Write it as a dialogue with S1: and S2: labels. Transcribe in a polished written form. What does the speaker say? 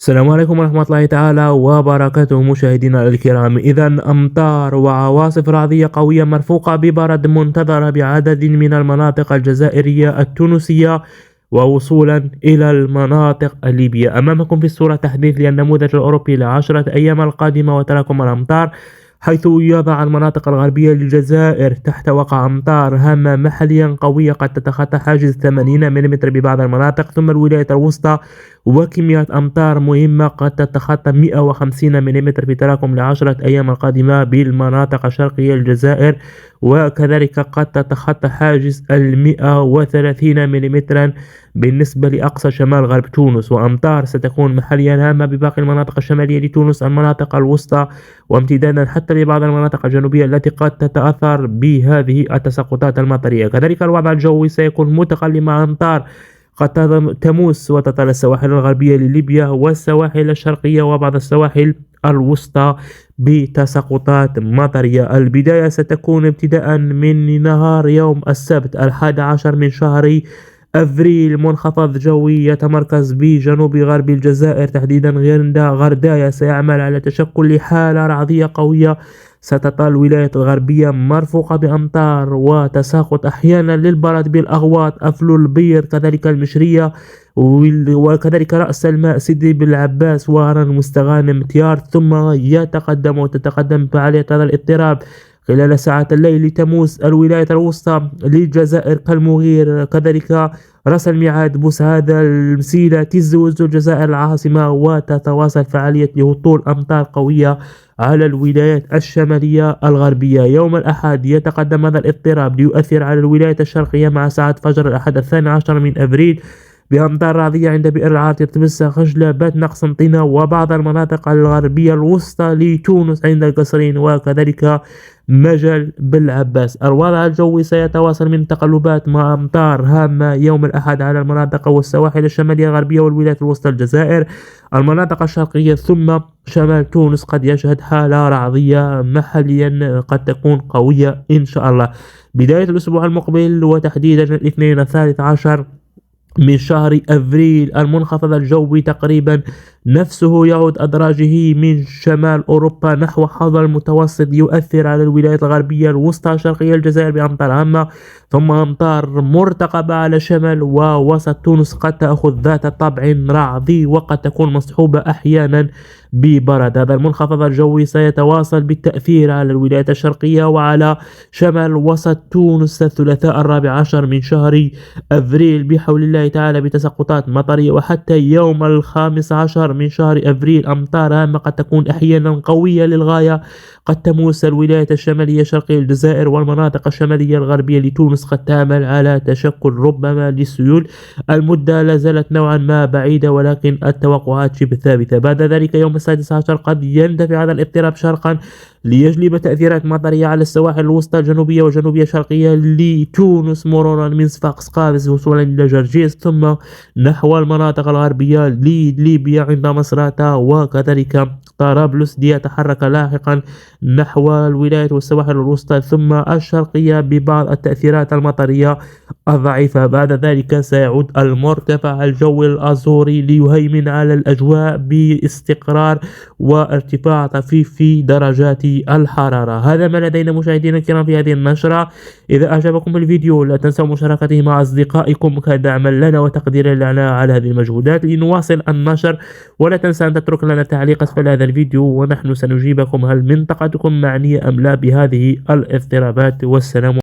S1: السلام عليكم ورحمة الله تعالى وبركاته مشاهدينا الكرام. إذا أمطار وعواصف رعدية قوية مرفوقة ببرد منتظرة بعدد من المناطق الجزائرية التونسية ووصولا إلى المناطق الليبية. أمامكم في الصورة تحديث للنموذج الأوروبي ل10 أيام القادمة وتراكم الأمطار، حيث يضع المناطق الغربية للجزائر تحت وقع أمطار هامة محليا قوية قد تتخطى حاجز 80 ملم ببعض المناطق، ثم الولايات الوسطى وكميات أمطار مهمة قد تتخطى 150 ملم في تراكم ل10 أيام القادمة بالمناطق الشرقية الجزائر، وكذلك قد تتخطى حاجز 130 ملم بالنسبة لأقصى شمال غرب تونس. وأمطار ستكون محليا هامة بباقي المناطق الشمالية لتونس، المناطق الوسطى، وامتدادا حتى لبعض المناطق الجنوبية التي قد تتأثر بهذه التساقطات المطرية. كذلك الوضع الجوي سيكون متقلب مع أمطار قد تموس وتطال السواحل الغربية لليبيا والسواحل الشرقية وبعض السواحل الوسطى بتساقطات مطرية. البداية ستكون ابتداء من نهار يوم السبت 11 من شهر أفريل. منخفض جوي يتمركز بجنوب غرب الجزائر تحديدا غردايا سيعمل على تشكل حالة رعدية قوية ستطال الولايات الغربية مرفوقة بأمطار وتساقط أحيانا للبرد بالأغواط أفلو البير، كذلك المشرية وكذلك رأس الماء سيدي بالعباس وغرن مستغانم تيار. ثم وتتقدم فعالية هذا الاضطراب خلال ساعات الليل لتموس الولايات الوسطى للجزائر كالمغير، كذلك رأس الميعاد، بوسهادة، المسيلة، تيز وزو الجزائر العاصمة، وتتواصل فعالية لهطول أمطار قوية على الولايات الشمالية الغربية. يوم الأحد يتقدم هذا الاضطراب ليؤثر على الولايات الشرقية مع ساعة فجر الأحد 12 من أفريل بأمطار رعدية عند بئر العاطي، طبسة، خجلة، باتنا، قسنطينة وبعض المناطق الغربية الوسطى لتونس عند القصرين، وكذلك مجل بالعباس. الوضع الجوي سيتواصل من تقلبات مع أمطار هامة يوم الأحد على المناطق والسواحل الشمالية الغربية والولايات الوسطى الجزائر، المناطق الشرقية، ثم شمال تونس قد يشهد حالة رعدية محليا قد تكون قوية إن شاء الله. بداية الأسبوع المقبل وتحديدا الاثنين 13 من شهر أفريل المنخفض الجوي تقريبا نفسه يعود أدراجه من شمال أوروبا نحو حوض المتوسط، يؤثر على الولايات الغربية الوسطى شرقية الجزائر بأمطار عامة، ثم أمطار مرتقبة على شمال ووسط تونس قد تأخذ ذات طبع رعدي وقد تكون مصحوبة أحيانا ببرد. هذا المنخفض الجوي سيتواصل بالتأثير على الولايات الشرقية وعلى شمال وسط تونس الثلاثاء 14 من شهر أفريل بحول الله تعالى بتساقطات مطرية، وحتى يوم 15 من شهر أفريل أمطار هامة قد تكون أحيانا قوية للغاية قد تموس الولايات الشمالية شرقية الجزائر والمناطق الشمالية الغربية لتونس، قد تعمل على تشكل ربما للسيول. المدة لا زالت نوعا ما بعيدة ولكن التوقعات شبه ثابتة. بعد ذلك يوم 16 قد يندفع هذا الاضطراب شرقا ليجلب تأثيرات مطرية على السواحل الوسطى الجنوبية وجنوبية شرقية لتونس مرورا من صفاقس قابس وصولا إلى جرجيس، ثم نحو المناطق الغربية لليبيا عند مصراتة وكذلك طرابلس ليتحرك لاحقا نحو الولايات والسواحل الوسطى ثم الشرقية ببعض التأثيرات المطرية الضعيفة. بعد ذلك سيعود المرتفع الجوي الأزوري ليهيمن على الأجواء باستقرار وارتفاع طفيف في درجات الحرارة. هذا ما لدينا مشاهدينا الكرام في هذه النشرة. إذا أعجبكم الفيديو لا تنسوا مشاركته مع أصدقائكم كدعما لنا وتقديرا لنا على هذه المجهودات لنواصل النشر، ولا تنسى أن تترك لنا تعليق أسفل هذا الفيديو ونحن سنجيبكم هل منطقتكم معنية أم لا بهذه الاضطرابات. والسلام